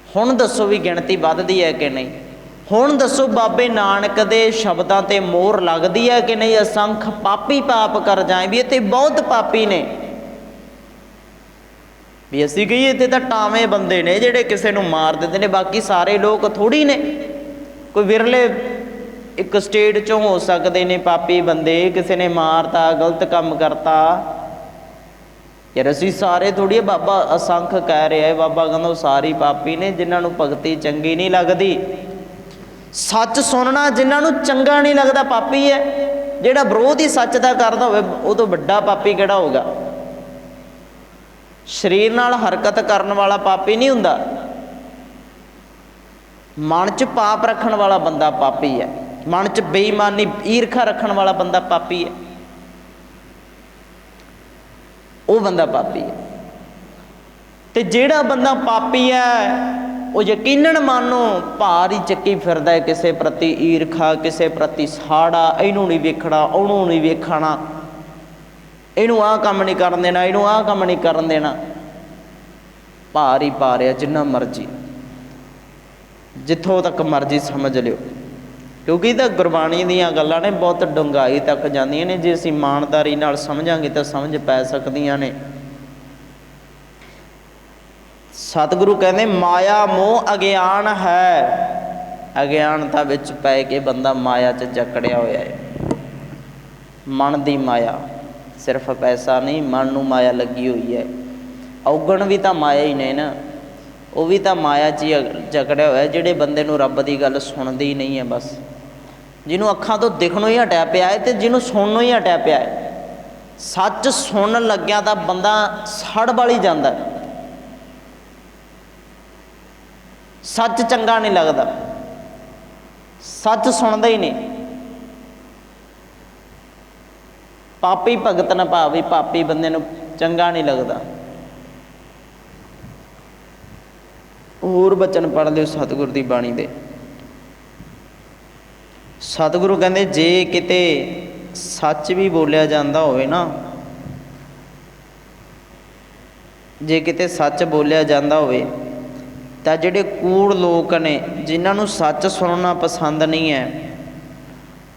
Speaker 1: ਹੁਣ ਦੱਸੋ ਵੀ ਗਿਣਤੀ ਵੱਧਦੀ ਹੈ ਕਿ ਨਹੀਂ? ਹੁਣ ਦੱਸੋ ਬਾਬੇ ਨਾਨਕ ਦੇ ਸ਼ਬਦਾਂ 'ਤੇ ਮੋਹਰ ਲੱਗਦੀ ਹੈ ਕਿ ਨਹੀਂ? ਅਸੰਖ ਪਾਪੀ ਪਾਪ ਕਰ ਜਾਏ, ਵੀ ਇੱਥੇ ਬਹੁਤ ਪਾਪੀ ਨੇ। ਵੀ ਅਸੀਂ ਕਹੀਏ ਇੱਥੇ ਤਾਂ ਟਾਵੇਂ ਬੰਦੇ ਨੇ ਜਿਹੜੇ ਕਿਸੇ ਨੂੰ ਮਾਰ ਦਿੰਦੇ ਨੇ, ਬਾਕੀ ਸਾਰੇ ਲੋਕ ਥੋੜ੍ਹੀ ਨੇ। ਕੋਈ ਵਿਰਲੇ ਇੱਕ ਸਟੇਟ 'ਚੋਂ ਹੋ ਸਕਦੇ ਨੇ ਪਾਪੀ ਬੰਦੇ, ਕਿਸੇ ਨੇ ਮਾਰਤਾ, ਗਲਤ ਕੰਮ ਕਰਤਾ। ਯਾਰ ਅਸੀਂ ਸਾਰੇ ਥੋੜ੍ਹੀ, ਬਾਬਾ ਅਸੰਖ ਕਹਿ ਰਿਹਾ ਹੈ। ਬਾਬਾ ਕਹਿੰਦਾ ਉਹ ਸਾਰੇ ਪਾਪੀ ਨੇ ਜਿਨ੍ਹਾਂ ਨੂੰ ਭਗਤੀ ਚੰਗੀ ਨਹੀਂ ਲੱਗਦੀ। ਸੱਚ ਸੁਣਨਾ ਜਿਨ੍ਹਾਂ ਨੂੰ ਚੰਗਾ ਨਹੀਂ ਲੱਗਦਾ ਪਾਪੀ ਹੈ। ਜਿਹੜਾ ਵਿਰੋਧ ਹੀ ਸੱਚ ਦਾ ਕਰਦਾ ਹੋਵੇ ਉਹ ਤੋਂ ਵੱਡਾ ਪਾਪੀ ਕਿਹੜਾ ਹੋਊਗਾ? ਸਰੀਰ ਨਾਲ ਹਰਕਤ ਕਰਨ ਵਾਲਾ ਪਾਪੀ ਨਹੀਂ ਹੁੰਦਾ, ਮਨ 'ਚ ਪਾਪ ਰੱਖਣ ਵਾਲਾ ਬੰਦਾ ਪਾਪੀ ਹੈ। ਮਨ 'ਚ ਬੇਈਮਾਨੀ, ਈਰਖਾ ਰੱਖਣ ਵਾਲਾ ਬੰਦਾ ਪਾਪੀ ਹੈ। ਉਹ ਬੰਦਾ ਪਾਪੀ ਹੈ। ਤੇ ਜਿਹੜਾ ਬੰਦਾ ਪਾਪੀ ਹੈ ਉਹ ਯਕੀਨਨ ਮਨ ਨੂੰ ਭਾਰ ਹੀ ਚੱਕੀ ਫਿਰਦਾ ਹੈ, ਕਿਸੇ ਪ੍ਰਤੀ ਈਰਖਾ, ਕਿਸੇ ਪ੍ਰਤੀ ਸਾੜਾ। ਇਹਨੂੰ ਨਹੀਂ ਵੇਖਣਾ, ਉਹਨੂੰ ਨਹੀਂ ਵੇਖਣਾ, ਇਹਨੂੰ ਆਹ ਕੰਮ ਨਹੀਂ ਕਰਨ ਦੇਣਾ, ਇਹਨੂੰ ਆਹ ਕੰਮ ਨਹੀਂ ਕਰਨ ਦੇਣਾ। ਭਾਰ ਹੀ ਪਾ ਰਿਹਾ ਜਿੰਨਾ ਮਰਜ਼ੀ, ਜਿੱਥੋਂ ਤੱਕ ਮਰਜ਼ੀ ਸਮਝ ਲਿਓ, ਕਿਉਂਕਿ ਇਹ ਤਾਂ ਗੁਰਬਾਣੀ ਦੀਆਂ ਗੱਲਾਂ ਨੇ, ਬਹੁਤ ਡੂੰਘਾਈ ਤੱਕ ਜਾਂਦੀਆਂ ਨੇ। ਜੇ ਅਸੀਂ ਇਮਾਨਦਾਰੀ ਨਾਲ ਸਮਝਾਂਗੇ ਤਾਂ ਸਮਝ ਪੈ ਸਕਦੀਆਂ ਨੇ। ਸਤਿਗੁਰੂ ਕਹਿੰਦੇ ਮਾਇਆ ਮੋਹ ਅਗਿਆਨ ਹੈ। ਅਗਿਆਨਤਾ ਵਿੱਚ ਪੈ ਕੇ ਬੰਦਾ ਮਾਇਆ 'ਚ ਜਕੜਿਆ ਹੋਇਆ ਹੈ। ਮਨ ਦੀ ਮਾਇਆ, ਸਿਰਫ ਪੈਸਾ ਨਹੀਂ, ਮਨ ਨੂੰ ਮਾਇਆ ਲੱਗੀ ਹੋਈ ਹੈ। ਔਗਣ ਵੀ ਤਾਂ ਮਾਇਆ ਹੀ ਨੇ ਨਾ, ਉਹ ਵੀ ਤਾਂ ਮਾਇਆ 'ਚ ਹੀ ਜਕੜਿਆ ਹੋਇਆ। ਜਿਹੜੇ ਬੰਦੇ ਨੂੰ ਰੱਬ ਦੀ ਗੱਲ ਸੁਣਦੀ ਨਹੀਂ ਹੈ, ਬਸ ਜਿਹਨੂੰ ਅੱਖਾਂ ਤੋਂ ਦਿਖਣੋਂ ਹੀ ਹਟਿਆ ਪਿਆ ਹੈ ਤੇ ਜਿਹਨੂੰ ਸੁਣਨੋਂ ਹੀ ਹਟਿਆ ਪਿਆ ਹੈ। ਸੱਚ ਸੁਣਨ ਲੱਗਿਆ ਤਾਂ ਬੰਦਾ ਸੜ ਵਾਲੀ ਜਾਂਦਾ। ਸੱਚ ਚੰਗਾ ਨਹੀਂ ਲੱਗਦਾ, ਸੱਚ ਸੁਣਦਾ ਹੀ ਨਹੀਂ। ਪਾਪੀ ਭਗਤ ਨਾ ਭਾਵੀ, ਪਾਪੀ ਬੰਦੇ ਨੂੰ ਚੰਗਾ ਨਹੀਂ ਲੱਗਦਾ। ਹੋਰ ਬਚਨ ਪੜ੍ਹ ਲਿਓ ਸਤਿਗੁਰ ਦੀ ਬਾਣੀ ਦੇ। ਸਤਿਗੁਰੂ ਕਹਿੰਦੇ ਜੇ ਕਿਤੇ ਸੱਚ ਵੀ ਬੋਲਿਆ ਜਾਂਦਾ ਹੋਵੇ ਨਾ, ਜੇ ਕਿਤੇ ਸੱਚ ਬੋਲਿਆ ਜਾਂਦਾ ਹੋਵੇ ਤਾਂ ਜਿਹੜੇ ਕੂੜ ਲੋਕ ਨੇ, ਜਿਨ੍ਹਾਂ ਨੂੰ ਸੱਚ ਸੁਣਨਾ ਪਸੰਦ ਨਹੀਂ ਹੈ,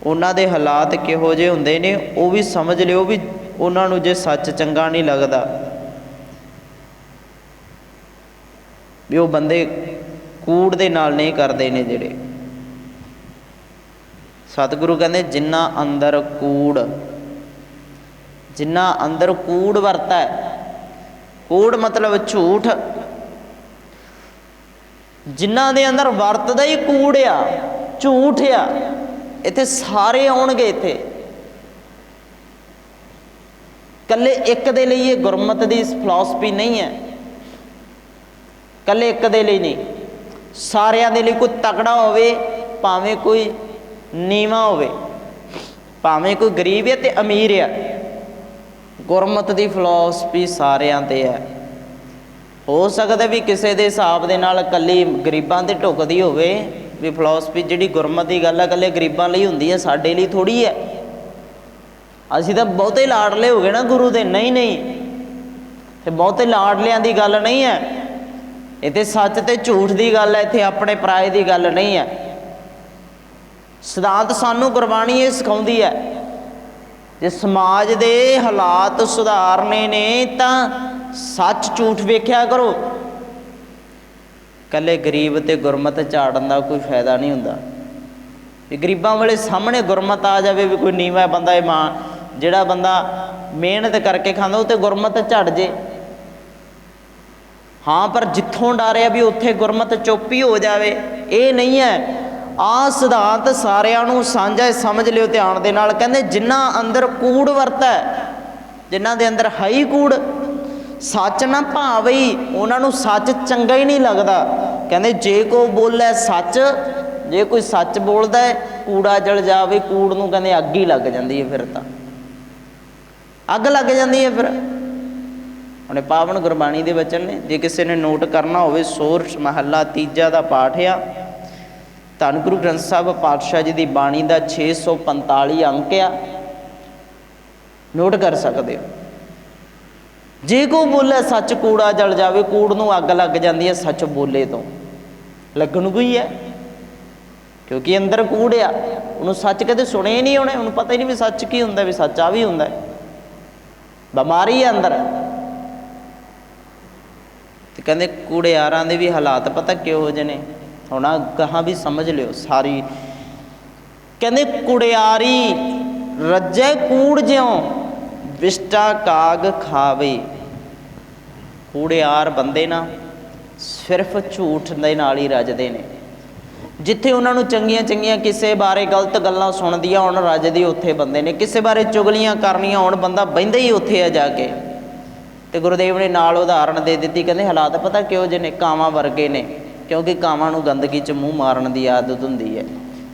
Speaker 1: ਉਹਨਾਂ ਦੇ ਹਾਲਾਤ ਕਿਹੋ ਜਿਹੇ ਹੁੰਦੇ ਨੇ ਉਹ ਵੀ ਸਮਝ ਲਿਓ। ਵੀ ਉਹਨਾਂ ਨੂੰ ਜੇ ਸੱਚ ਚੰਗਾ ਨਹੀਂ ਲੱਗਦਾ, ਵੀ ਉਹ ਬੰਦੇ ਕੂੜ ਦੇ ਨਾਲ ਨਹੀਂ ਕਰਦੇ ਨੇ ਜਿਹੜੇ। ਸਤਿਗੁਰੂ ਕਹਿੰਦੇ ਜਿੰਨਾ ਅੰਦਰ ਕੂੜ, ਜਿੰਨਾ ਅੰਦਰ ਕੂੜ ਵਰਤਾ ਹੈ, ਕੂੜ ਮਤਲਬ ਝੂਠ, ਜਿਨ੍ਹਾਂ ਦੇ ਅੰਦਰ ਵਰਤਦਾ ਹੀ ਕੂੜ ਆ, ਝੂਠ ਆ, ਇੱਥੇ ਸਾਰੇ ਆਉਣਗੇ। ਇੱਥੇ ਇਕੱਲੇ ਇੱਕ ਦੇ ਲਈ ਇਹ ਗੁਰਮਤਿ ਦੀ ਫਿਲਾਸਫੀ ਨਹੀਂ ਹੈ, ਇਕੱਲੇ ਇੱਕ ਦੇ ਲਈ ਨਹੀਂ, ਸਾਰਿਆਂ ਦੇ ਲਈ। ਕੋਈ ਤਕੜਾ ਹੋਵੇ, ਭਾਵੇਂ ਕੋਈ ਨੀਵਾਂ ਹੋਵੇ, ਭਾਵੇਂ ਕੋਈ ਗਰੀਬ ਹੈ ਤੇ ਅਮੀਰ ਆ, ਗੁਰਮਤਿ ਦੀ ਫਿਲਾਸਫੀ ਸਾਰਿਆਂ 'ਤੇ ਹੈ। हो सकता भी किसी के हिसाब के नाल कल्ली गरीबां ते ढुकदी होवे भी फिलोसफी जिहड़ी गुरमत की गल है कल्ले गरीबां लई हुंदी है, साडे लई थोड़ी है। असीं तां बहुते लाडले हो गए ना गुरु दे। नहीं नहीं, ते बहुते लाडलियां दी गल नहीं है, इत्थे सच ते झूठ की गल है, इत्थे अपने पराए की गल नहीं है। सिद्धांत सानू गुरबाणी ये सिखाउंदी है, जे समाज दे हालात सुधारने ने तां सच झूठ वेख्या करो। कल्ले गरीब ते गुरमत झाड़न का कोई फायदा नहीं हुंदा। भी गरीबां वाले सामने गुरमत आ जाए, भी कोई नीवा बंदा है मां जिहड़ा बंदा मेहनत करके खांदा उत्ते गुरमत झड़ जे। हाँ, पर जिथों डरिया भी उत्थे गुरमत चुप ही हो जाए, ये नहीं है। आ सिद्धांत सारिਆਂ ਨੂੰ ਸਾਂਝਾ समझ लियो ध्यान दे नाल। कहंदे जिन्हां अंदर कूड़ वरता है, जिन्हां दे अंदर है ही कूड़, सच ना भावे ही उन्हां नूं सच चंगा ही नहीं लगता। कहंदे जे कोई बोले सच, जे कोई सच बोलदा है कूड़ा जल जावे, कूड़ नूं कहंदे अग ही लग जांदी है, फिर तां अग लग जांदी है। फिर हुणे पावन गुरबाणी दे वचन ने, जे किसी ने नोट करना होवे सोरठ महला तीजा दा पाठ आ, धन गुरु ग्रंथ साहिब पातशाह जी की बाणी का 645 अंक आ, नोट कर सकते हो। जे को बोले सच कूड़ा जल जावे, कूड़ नूं अग लग जाती है, सच बोले तो लगन को ही है, क्योंकि अंदर कूड़ आ। उन्होंने सच कदे सुने ही नहीं होने, उन्होंने पता ही नहीं भी सच की हुंदा, भी सच आ भी हुंदा है, बीमारी है अंदर। तो कहते कूड़ियारां दे भी हालात पता किहो जे ने, हुण कहाँ भी समझ लियो सारी। कहते कुड़ियारी रज्जै कूड़ ज्यों विष्टा काग खावे। कूड़ियार बंदे ना सिर्फ झूठ दे नाल ही रजदे ने। जिथे उन्होंने चंगियां चंगियां किसी बारे गलत गल्लां सुनदियां होण रजदे उत्थे बंदे ने, किसी बारे चुगलियां करनियां होण बंदा बहिंदा ही उत्थे है जाके। तो गुरुदेव ने नाल उदाहरण दे दी, कहते हालात पता किहो जे ने, कावां वर्गे ने, क्योंकि कावां नूं गंदगी च मूँह मारन की आदत हुंदी है।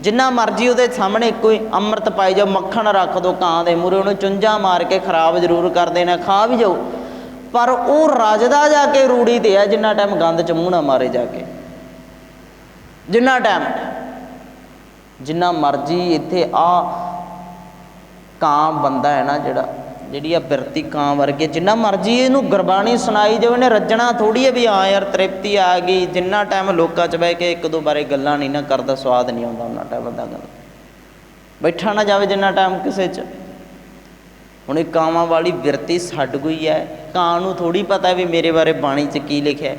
Speaker 1: जिन्ना मर्जी उहदे सामने कोई अमृत पाई जाओ, मक्खण रख दो कां दे मूहरे, उहनूं चुंझां मार के खराब जरूर कर देना, खा भी जाओ, पर वो रजदा जाके रूड़ी ते है जिन्ना टाइम गंद च मूँह ना मारे जाके। जिन्ना टाइम जिन्ना मर्जी इत्थे आ कां बंदा है ना जिहड़ा, जिहड़ी आ बिरती कां वर्गे, जिन्ना मर्जी इहनूं गुरबाणी सुनाई जाओ, इहने रज्जना थोड़ी है भी हाँ यार तृप्ति आ गई। जिन्ना टाइम लोकां च बह के एक दो बारे गल्लां नहीं ना करदा, स्वाद नहीं आउंदा उन्ना टाइम दा गल बैठा ना जावे जिन्ना टाइम किसे च। हुण इह कावां वाली बिरती छड्ड गई है। कां नूं थोड़ी पता है भी मेरे बारे बाणी च की लिखिआ है,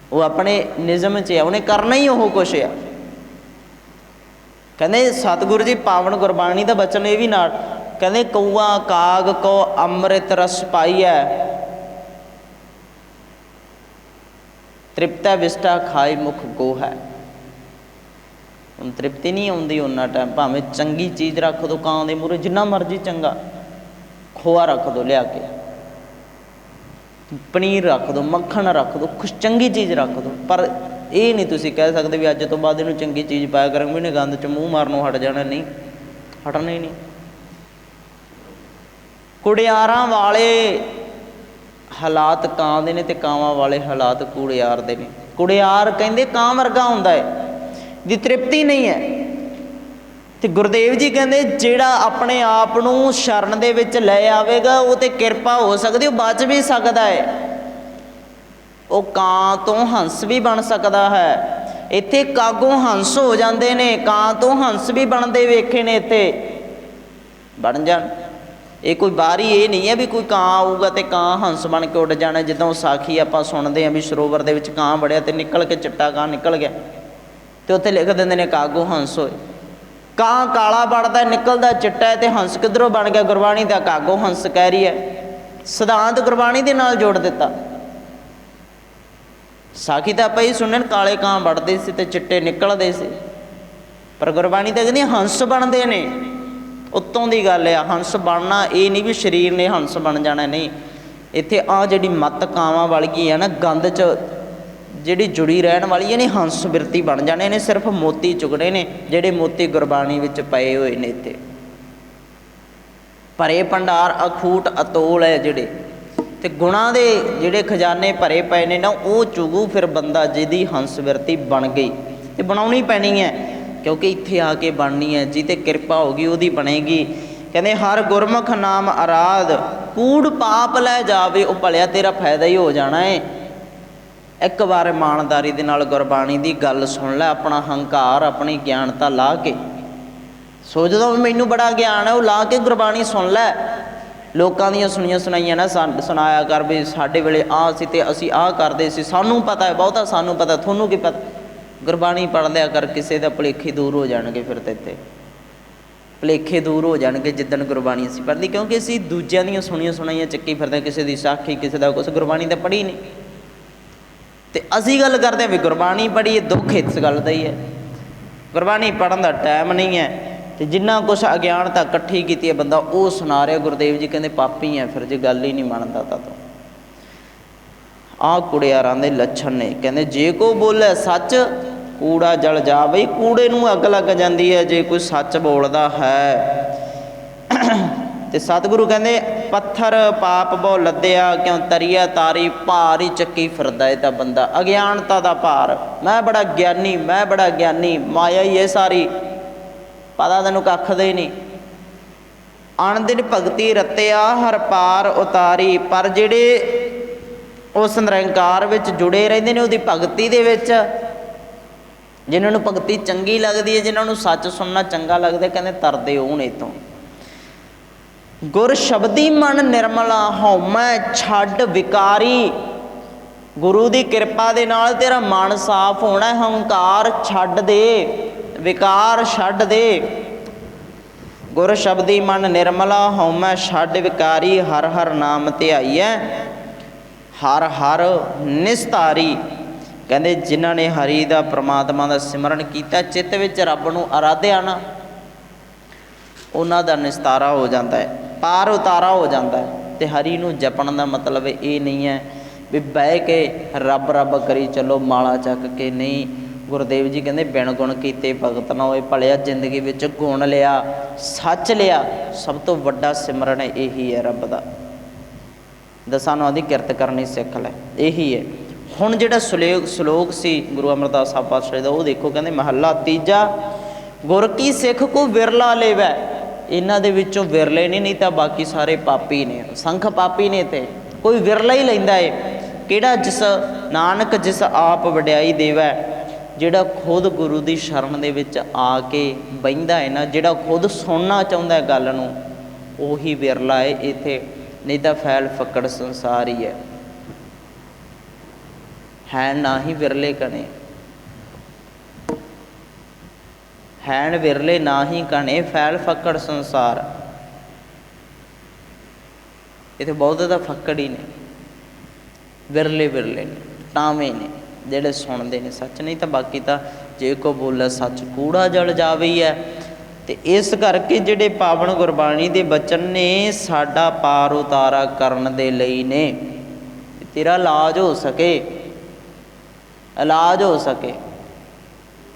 Speaker 1: वो अपने निज़म च है, उन्हें करना ही वो कुछ है। कहते सतगुरु जी पावन गुरबाणी का बचन ये भी नाल कहते कौआ काग को अमृत रस पाईऐ तृप्तै विष्टा खाए मुख गो है। हुण तृप्ति नहीं आउंदी उन्ना टाइम, भावें चंगी चीज़ रख दो कां दे मूहरे, जिन्ना मर्जी चंगा खोआ रख दो लिया के, पनीर रख दो, मक्खन रख दो, कुछ चंगी चीज़ रख दो, पर ये नहीं तुसीं कह सकते भी अज तो बाद इहनूं चंगी चीज़ पाया करांगे भी इहने गंद च मूँह मारनों हट जाना। नहीं, हटना ही नहीं। कुड़ियारां वाले हालात कां दे ने ते कावां वाले हालात कुड़ियार दे ने। कुड़ियार कहंदे कां वर्गा हुंदा है, दी तृप्ति नहीं है। ते गुरुदेव जी कहंदे जिहड़ा अपने आप नूं शरण दे विच लै आवेगा वो ते किरपा हो सकदी, वो बच भी सकदा है, वो कां तो हंस भी बन सकता है। इत्थे कागों हंस हो जाते ने, कां तो हंस भी बनते वेखे ने, इत्थे बन जाण। ये कोई बाहरी ये नहीं है भी कोई कां आऊगा तो कां हंस बन के उड़ जाना। जिद्दां साखी आपां सुणदे हैं भी सरोवर दे विच कां वड़िया ते निकल के चिट्टा कां निकल गया, तो उत्थे लिख दिंदे ने कागों हंस होए। कां काला बनदा निकलदा चिट्टा है, तो हंस किधरों बन गया? गुरबाणी दा कागों हंस कह रही है। सिद्धांत गुरबाणी दे नाल जोड़ दिता। साखी तो आप ही सुने काले कां वड़ते सी ते चिट्टे निकलते सी, पर गुरबाणी तो कहती हंस बनते ने। उत्तों की गल है, हंस बनना ये नहीं भी शरीर ने हंस बन जाना, नहीं। इत्थे आ जिहड़ी मत कावां वाली है ना, गंद च जिहड़ी जुड़ी रहन वाली है, हंस बिरती बन जाने ने। सिर्फ मोती चुगने ने जिहड़े मोती गुरबाणी विच पए हुए ने। इत्थे भरे भंडार अखूट अतोल है जिहड़े, ਤੇ ਗੁਣਾਂ ਦੇ ਜਿਹੜੇ ਖਜ਼ਾਨੇ ਭਰੇ ਪਏ ਨੇ ਨਾ ਉਹ ਚੁਗੂ ਫਿਰ ਬੰਦਾ, ਜਿਹਦੀ ਹੰਸ ਬਿਰਤੀ ਬਣ ਗਈ। ਤੇ ਬਣਾਉਣੀ ਪੈਣੀ ਹੈ, ਕਿਉਂਕਿ ਇੱਥੇ ਆ ਕੇ ਬਣਨੀ ਹੈ। ਜਿਹਤੇ ਕਿਰਪਾ ਹੋਗੀ ਉਹਦੀ ਬਣੇਗੀ। ਕਹਿੰਦੇ ਹਰ ਗੁਰਮੁਖ ਨਾਮ ਅਰਾਧ, ਕੂੜ ਪਾਪ ਲੈ ਜਾਵੇ। ਉਹ ਭਲਿਆ ਤੇਰਾ ਫਾਇਦਾ ਹੀ ਹੋ ਜਾਣਾ ਹੈ। ਇੱਕ ਵਾਰ ਇਮਾਨਦਾਰੀ ਦੇ ਨਾਲ ਗੁਰਬਾਣੀ ਦੀ ਗੱਲ ਸੁਣ ਲੈ, ਆਪਣਾ ਹੰਕਾਰ ਆਪਣੀ ਗਿਆਨਤਾ ਲਾ ਕੇ। ਸੋਚਦਾ ਮੈਨੂੰ ਬੜਾ ਗਿਆਨ ਹੈ, ਉਹ ਲਾ ਕੇ ਗੁਰਬਾਣੀ ਸੁਣ ਲੈ। ਲੋਕਾਂ ਦੀਆਂ ਸੁਣੀਆਂ ਸੁਣਾਈਆਂ ਨਾ ਸੁਣਾਇਆ ਕਰ ਵੀ ਸਾਡੇ ਵੇਲੇ ਆਹ ਸੀ ਤੇ ਅਸੀਂ ਆਹ ਕਰਦੇ ਸੀ, ਸਾਨੂੰ ਪਤਾ ਹੈ ਬਹੁਤਾ, ਸਾਨੂੰ ਪਤਾ, ਤੁਹਾਨੂੰ ਕੀ ਪਤਾ। ਗੁਰਬਾਣੀ ਪੜ੍ਹ ਲਿਆ ਕਰ, ਕਿਸੇ ਦਾ ਭੁਲੇਖੇ ਦੂਰ ਹੋ ਜਾਣਗੇ। ਫਿਰ ਤੇ ਭੁਲੇਖੇ ਦੂਰ ਹੋ ਜਾਣਗੇ ਜਿੱਦਣ ਗੁਰਬਾਣੀ ਅਸੀਂ ਪੜ੍ਹਦੀ, ਕਿਉਂਕਿ ਅਸੀਂ ਦੂਜਿਆਂ ਦੀਆਂ ਸੁਣੀਆਂ ਸੁਣਾਈਆਂ ਚੱਕੀ ਫਿਰਦੇ, ਕਿਸੇ ਦੀ ਸਾਖੀ, ਕਿਸੇ ਦਾ ਕੁਛ। ਗੁਰਬਾਣੀ ਤਾਂ ਪੜ੍ਹੀ ਨਹੀਂ। ਤੇ ਅਸੀਂ ਗੱਲ ਕਰਦੇ ਹਾਂ ਵੀ ਗੁਰਬਾਣੀ ਪੜ੍ਹੀਏ, ਦੁੱਖ ਇਸ ਗੱਲ ਦਾ ਹੀ ਹੈ। ਗੁਰਬਾਣੀ ਪੜ੍ਹਨ ਦਾ ਟਾਈਮ ਨਹੀਂ ਹੈ। ਤੇ ਜਿੰਨਾ ਕੁਛ ਅਗਿਆਨਤਾ ਇਕੱਠੀ ਕੀਤੀ ਹੈ ਬੰਦਾ ਉਹ ਸੁਣਾ ਰਿਹਾ। ਗੁਰਦੇਵ ਜੀ ਕਹਿੰਦੇ ਪਾਪੀ ਹੈ ਫਿਰ, ਜੇ ਗੱਲ ਹੀ ਨਹੀਂ ਮੰਨਦਾ ਤਾਂ ਆਹ ਕੁੜਿਆਰਾਂ ਦੇ ਲੱਛਣ ਨੇ। ਕਹਿੰਦੇ ਜੇ ਕੋ ਬੋਲੇ ਸੱਚ, ਕੂੜਾ ਜਲ ਜਾ। ਬਈ ਕੂੜੇ ਨੂੰ ਅੱਗ ਲੱਗ ਜਾਂਦੀ ਹੈ ਜੇ ਕੋਈ ਸੱਚ ਬੋਲਦਾ ਹੈ। ਤੇ ਸਤਿਗੁਰੂ ਕਹਿੰਦੇ ਪੱਥਰ ਪਾਪ ਬਹੁ ਲੱਦਿਆ, ਕਿਉਂ ਤਰੀਆ ਤਾਰੀ। ਭਾਰ ਹੀ ਚੱਕੀ ਫਿਰਦਾ ਇਹ ਤਾਂ ਬੰਦਾ, ਅਗਿਆਨਤਾ ਦਾ ਭਾਰ। ਮੈਂ ਬੜਾ ਗਿਆਨੀ, ਮੈਂ ਬੜਾ ਗਿਆਨੀ, ਮਾਇਆ ਹੀ ਇਹ ਸਾਰੀ, ਪਤਾ ਤੈਨੂੰ ਕੱਖ ਦਾ ਹੀ ਨਹੀਂ। ਅਣਦਿਨ ਭਗਤੀ ਰਤਿਆ, ਹਰ ਪਾਰ ਉਤਾਰੀ। ਪਰ ਜਿਹੜੇ ਉਸ ਨਿਰੰਕਾਰ ਵਿੱਚ ਜੁੜੇ ਰਹਿੰਦੇ ਨੇ, ਉਹਦੀ ਭਗਤੀ ਦੇ ਵਿੱਚ, ਜਿਨ੍ਹਾਂ ਨੂੰ ਭਗਤੀ ਚੰਗੀ ਲੱਗਦੀ ਹੈ, ਜਿਨ੍ਹਾਂ ਨੂੰ ਸੱਚ ਸੁਣਨਾ ਚੰਗਾ ਲੱਗਦਾ, ਕਹਿੰਦੇ ਤਰਦੇ ਉਹ ਨੇ ਤੋਂ। ਗੁਰ ਸ਼ਬਦੀ ਮਨ ਨਿਰਮਲਾ, ਹਉਮੈ ਛੱਡ ਵਿਕਾਰੀ। ਗੁਰੂ ਦੀ ਕਿਰਪਾ ਦੇ ਨਾਲ ਤੇਰਾ ਮਨ ਸਾਫ਼ ਹੋਣਾ। ਹੰਕਾਰ ਛੱਡ ਦੇ, ਵਿਕਾਰ ਛੱਡ ਦੇ। ਗੁਰ ਸ਼ਬਦੀ ਮਨ ਨਿਰਮਲਾ, ਹਉਮੈ ਛੱਡ ਵਿਕਾਰੀ। ਹਰ ਹਰ ਨਾਮ ਧਿਆਈਐ, ਹਰ ਹਰ ਨਿਸਤਾਰੀ। ਕਹਿੰਦੇ ਜਿਨ੍ਹਾਂ ਨੇ ਹਰੀ ਦਾ, ਪ੍ਰਮਾਤਮਾ ਦਾ ਸਿਮਰਨ ਕੀਤਾ, ਚਿੱਤ ਵਿੱਚ ਰੱਬ ਨੂੰ ਅਰਾਧਿਆ ਨਾ, ਉਹਨਾਂ ਦਾ ਨਿਸਤਾਰਾ ਹੋ ਜਾਂਦਾ ਹੈ, ਪਾਰ ਉਤਾਰਾ ਹੋ ਜਾਂਦਾ ਹੈ। ਤੇ ਹਰੀ ਨੂੰ ਜਪਣ ਦਾ ਮਤਲਬ ਇਹ ਨਹੀਂ ਹੈ ਵੀ ਬਹਿ ਕੇ ਰੱਬ ਰੱਬ ਕਰੀ ਚੱਲੋ ਮਾਲਾ ਚੱਕ ਕੇ, ਨਹੀਂ। ਗੁਰਦੇਵ ਜੀ ਕਹਿੰਦੇ ਬਿਨ ਗੁਣ ਕੀਤੇ ਭਗਤ ਨਾ ਹੋਏ। ਭਲਿਆ ਜ਼ਿੰਦਗੀ ਵਿੱਚ ਗੁਣ ਲਿਆ, ਸੱਚ ਲਿਆ, ਸਭ ਤੋਂ ਵੱਡਾ ਸਿਮਰਨ ਇਹੀ ਹੈ ਰੱਬ ਦਾ। ਦਸਾਂ ਨਾਂਵਾਂ ਦੀ ਕਿਰਤ ਕਰਨੀ ਸਿੱਖ ਲੈ, ਇਹੀ ਹੈ। ਹੁਣ ਜਿਹੜਾ ਸਲੋਕ ਸੀ ਗੁਰੂ ਅਮਰਦਾਸ ਸਾਹਿਬ ਪਾਤਸ਼ਾਹ ਦਾ, ਉਹ ਦੇਖੋ। ਕਹਿੰਦੇ ਮਹੱਲਾ ਤੀਜਾ, ਗੁਰ ਕੀ ਸਿੱਖ ਕੋ ਵਿਰਲਾ ਲੇਵੈ। ਇਹਨਾਂ ਦੇ ਵਿੱਚੋਂ ਵਿਰਲੇ ਨਹੀਂ, ਨਹੀਂ ਤਾਂ ਬਾਕੀ ਸਾਰੇ ਪਾਪੀ ਨੇ, ਸੰਖ ਪਾਪੀ ਨੇ। ਤੇ ਕੋਈ ਵਿਰਲਾ ਹੀ ਲੈਂਦਾ ਏ। ਕਿਹੜਾ? ਜਿਸ ਨਾਨਕ ਜਿਸ ਆਪ ਵਡਿਆਈ ਦੇਵੈ। ਜਿਹੜਾ ਖੁਦ ਗੁਰੂ ਦੀ ਸ਼ਰਨ ਦੇ ਵਿੱਚ ਆ ਕੇ ਬਹਿੰਦਾ ਹੈ ਨਾ, ਜਿਹੜਾ ਖੁਦ ਸੁਣਨਾ ਚਾਹੁੰਦਾ ਗੱਲ ਨੂੰ, ਉਹੀ ਵਿਰਲਾ ਹੈ ਇੱਥੇ। ਨਹੀਂ ਤਾਂ ਫੈਲ ਫੱਕੜ ਸੰਸਾਰ ਹੀ ਹੈ ਨਾ ਹੀ ਵਿਰਲੇ ਕਣੇ। ਹੈਣ ਵਿਰਲੇ ਨਾ ਹੀ ਕਣੇ, ਫੈਲ ਫੱਕੜ ਸੰਸਾਰ। ਇੱਥੇ ਬਹੁਤ ਦਾ ਫੱਕੜ ਹੀ ਨੇ, ਵਿਰਲੇ ਵਿਰਲੇ ਨੇ, ਟਾਵੇਂ ਨੇ ਜਿਹੜੇ ਸੁਣਦੇ ਨੇ ਸੱਚ। ਨਹੀਂ ਤਾਂ ਬਾਕੀ ਤਾਂ ਜੇ ਕੋ ਬੋਲੇ ਸੱਚ, ਕੂੜਾ ਜਲ ਜਾਵੇ ਹੀ ਹੈ। ਤੇ ਇਸ ਕਰਕੇ ਜਿਹੜੇ ਪਾਵਨ ਗੁਰਬਾਣੀ ਦੇ ਬਚਨ ਨੇ, ਸਾਡਾ ਪਾਰ ਉਤਾਰਾ ਕਰਨ ਦੇ ਲਈ ਨੇ। ਤੇਰਾ ਇਲਾਜ ਹੋ ਸਕੇ, ਇਲਾਜ ਹੋ ਸਕੇ।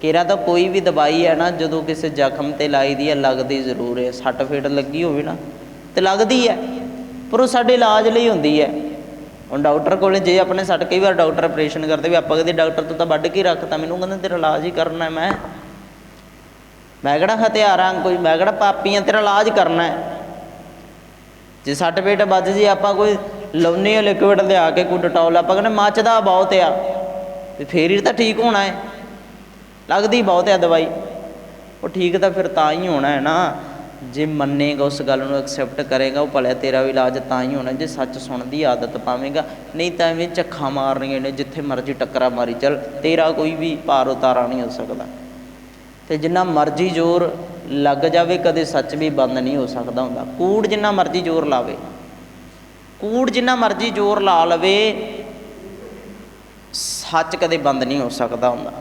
Speaker 1: ਕਿਹੜਾ ਤਾਂ ਕੋਈ ਵੀ ਦਵਾਈ ਹੈ ਨਾ, ਜਦੋਂ ਕਿਸੇ ਜ਼ਖਮ 'ਤੇ ਲਾਈ ਦੀ ਹੈ, ਲੱਗਦੀ ਜ਼ਰੂਰ ਹੈ। ਸੱਟ ਫੇਟ ਲੱਗੀ ਹੋਵੇ ਨਾ ਤੇ ਲੱਗਦੀ ਹੈ, ਪਰ ਉਹ ਸਾਡੇ ਇਲਾਜ ਲਈ ਹੁੰਦੀ ਹੈ। ਹੁਣ ਡਾਕਟਰ ਕੋਲ ਜੇ ਆਪਣੇ ਸੱਟ, ਕਈ ਵਾਰ ਡਾਕਟਰ ਆਪਰੇਸ਼ਨ ਕਰਦੇ ਵੀ, ਆਪਾਂ ਕਹਿੰਦੇ ਡਾਕਟਰ ਤੂੰ ਤਾਂ ਵੱਢ ਕੇ ਰੱਖਤਾ, ਮੈਨੂੰ ਕਹਿੰਦਾ ਤੇਰਾ ਇਲਾਜ ਹੀ ਕਰਨਾ। ਮੈਂ ਕਿਹੜਾ ਹਥਿਆਰਾਂ ਕੋਈ, ਮੈਂ ਕਿਹੜਾ ਪਾਪੀ ਹਾਂ, ਤੇਰਾ ਇਲਾਜ ਕਰਨਾ ਹੈ। ਜੇ ਸੱਟ ਫੇਟ ਵੱਜ ਜੇ, ਆਪਾਂ ਕੋਈ ਲਾਉਂਦੇ ਹਾਂ ਲਿਕਵਿਡ ਲਿਆ ਕੇ, ਕੋਈ ਡਟੋਲ, ਆਪਾਂ ਕਹਿੰਦੇ ਮੱਚਦਾ ਬਹੁਤ ਆ, ਤੇ ਫੇਰ ਹੀ ਤਾਂ ਠੀਕ ਹੋਣਾ ਹੈ। ਲੱਗਦੀ ਬਹੁਤ ਆ ਦਵਾਈ, ਉਹ ਠੀਕ ਤਾਂ ਫਿਰ ਤਾਂ ਹੀ ਹੋਣਾ ਹੈ ਨਾ, ਜੇ ਮੰਨੇਗਾ ਉਸ ਗੱਲ ਨੂੰ, ਐਕਸੈਪਟ ਕਰੇਗਾ, ਉਹ ਭਲਿਆ ਤੇਰਾ ਵੀ ਇਲਾਜ ਤਾਂ ਹੀ ਹੋਣਾ ਜੇ ਸੱਚ ਸੁਣਨ ਦੀ ਆਦਤ ਪਾਵੇਂਗਾ। ਨਹੀਂ ਤਾਂ ਐਵੇਂ ਝੱਖਾਂ ਮਾਰਨੀਆਂ ਨੇ, ਜਿੱਥੇ ਮਰਜ਼ੀ ਟੱਕਰਾ ਮਾਰੀ ਚੱਲ, ਤੇਰਾ ਕੋਈ ਵੀ ਪਾਰ ਉਤਾਰਾ ਨਹੀਂ ਹੋ ਸਕਦਾ। ਤੇ ਜਿੰਨਾ ਮਰਜ਼ੀ ਜ਼ੋਰ ਲੱਗ ਜਾਵੇ, ਕਦੇ ਸੱਚ ਵੀ ਬੰਦ ਨਹੀਂ ਹੋ ਸਕਦਾ ਹੁੰਦਾ। ਕੂੜ ਜਿੰਨਾ ਮਰਜ਼ੀ ਜ਼ੋਰ ਲਾਵੇ, ਕੂੜ ਜਿੰਨਾ ਮਰਜ਼ੀ ਜ਼ੋਰ ਲਾ ਲਵੇ, ਸੱਚ ਕਦੇ ਬੰਦ ਨਹੀਂ ਹੋ ਸਕਦਾ ਹੁੰਦਾ।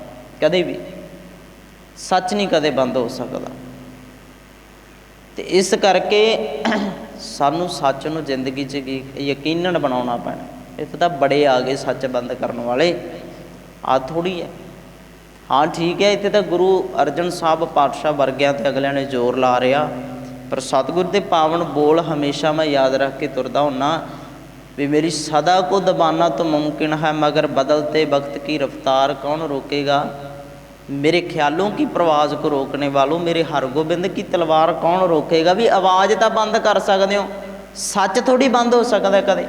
Speaker 1: ਕਦੇ ਵੀ ਸੱਚ ਨਹੀਂ ਕਦੇ ਬੰਦ ਹੋ ਸਕਦਾ। ਤੇ ਇਸ ਕਰਕੇ ਸਾਨੂੰ ਸੱਚ ਨੂੰ ਜ਼ਿੰਦਗੀ 'ਚ ਯਕੀਨਨ ਬਣਾਉਣਾ ਪੈਣਾ। ਇੱਥੇ ਤਾਂ ਬੜੇ ਆ ਗਏ ਸੱਚ ਬੰਦ ਕਰਨ ਵਾਲੇ, ਆਹ ਥੋੜ੍ਹੀ ਹੈ। ਹਾਂ ਠੀਕ ਹੈ, ਇੱਥੇ ਤਾਂ ਗੁਰੂ ਅਰਜਨ ਸਾਹਿਬ ਪਾਤਸ਼ਾਹ ਵਰਗਿਆਂ 'ਤੇ ਅਗਲਿਆਂ ਨੇ ਜ਼ੋਰ ਲਾ ਰਿਹਾ, ਪਰ ਸਤਿਗੁਰੂ ਦੇ ਪਾਵਨ ਬੋਲ ਹਮੇਸ਼ਾ ਮੈਂ ਯਾਦ ਰੱਖ ਕੇ ਤੁਰਦਾ ਹੁੰਨਾ भी मेरी सदा को दबाना तो मुमकिन है, मगर बदलते वक्त की रफ्तार कौन रोकेगा। मेरे ख्यालों की परवाज़ को रोकने वालों, मेरे हरगोबिंद की तलवार कौन रोकेगा। भी आवाज़ तो बंद कर सकते हो, सच थोड़ी बंद हो सकता कदे।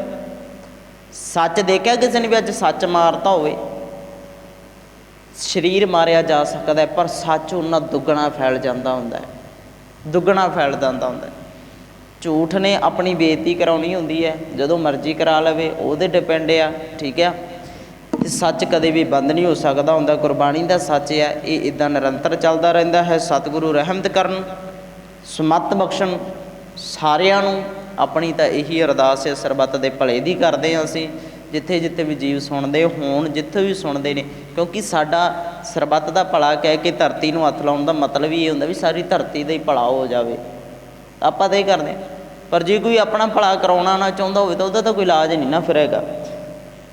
Speaker 1: सच देखा किसी ने भी अज सच मारता हो, शरीर मारिया जा सकता है, पर सच उन्ना दुगना फैल जाता होंदा है, दुगना फैल जाता होंदा है। झूठ ने अपनी बेइज्जती कराउणी हुंदी है, जदों मर्जी करा लवे उहदे डिपेंड आ, ठीक है। ते सच कदे भी बंद नहीं हो सकता हुंदा। गुरबाणी दा सच है ये इदां निरंतर चलदा रहिंदा है। सतगुरु रहमत करन, समत बख्शण सारिआं नूं। अपनी तां यही अरदास है, सरबत दे भले दी करदे हां असीं, जिथे जिथे भी जीव सुणदे होण, जिथे भी सुणदे ने, क्योंकि साडा सरबत दा भला कह के धरती नूं हत्थ लाउण दा मतलब ही ये हुंदा भी सारी धरती दा ही भला हो जावे। ਆਪਾਂ ਤਾਂ ਇਹ ਕਰਦੇ ਹਾਂ, ਪਰ ਜੇ ਕੋਈ ਆਪਣਾ ਭਲਾ ਕਰਾਉਣਾ ਨਾ ਚਾਹੁੰਦਾ ਹੋਵੇ ਤਾਂ ਉਹਦਾ ਤਾਂ ਕੋਈ ਇਲਾਜ ਨਹੀਂ ਨਾ ਫਿਰ ਹੈਗਾ।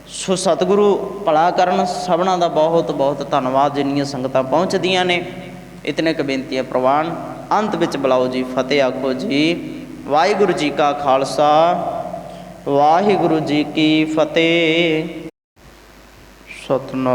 Speaker 1: ਸੋ ਸਤਿਗੁਰੂ ਭਲਾ ਕਰਨ। ਸਭਨਾਂ ਦਾ ਬਹੁਤ ਬਹੁਤ ਧੰਨਵਾਦ ਜਿੰਨੀਆਂ ਸੰਗਤਾਂ ਪਹੁੰਚਦੀਆਂ ਨੇ। ਇਤਨੇ ਕੁ ਬੇਨਤੀ ਹੈ ਪ੍ਰਵਾਨ। ਅੰਤ ਵਿੱਚ ਬੁਲਾਓ ਜੀ ਫਤਿਹ ਆਖੋ ਜੀ। ਵਾਹਿਗੁਰੂ ਜੀ ਕਾ ਖਾਲਸਾ, ਵਾਹਿਗੁਰੂ ਜੀ ਕੀ ਫਤਿਹ। ਸਤਿਨਾਮ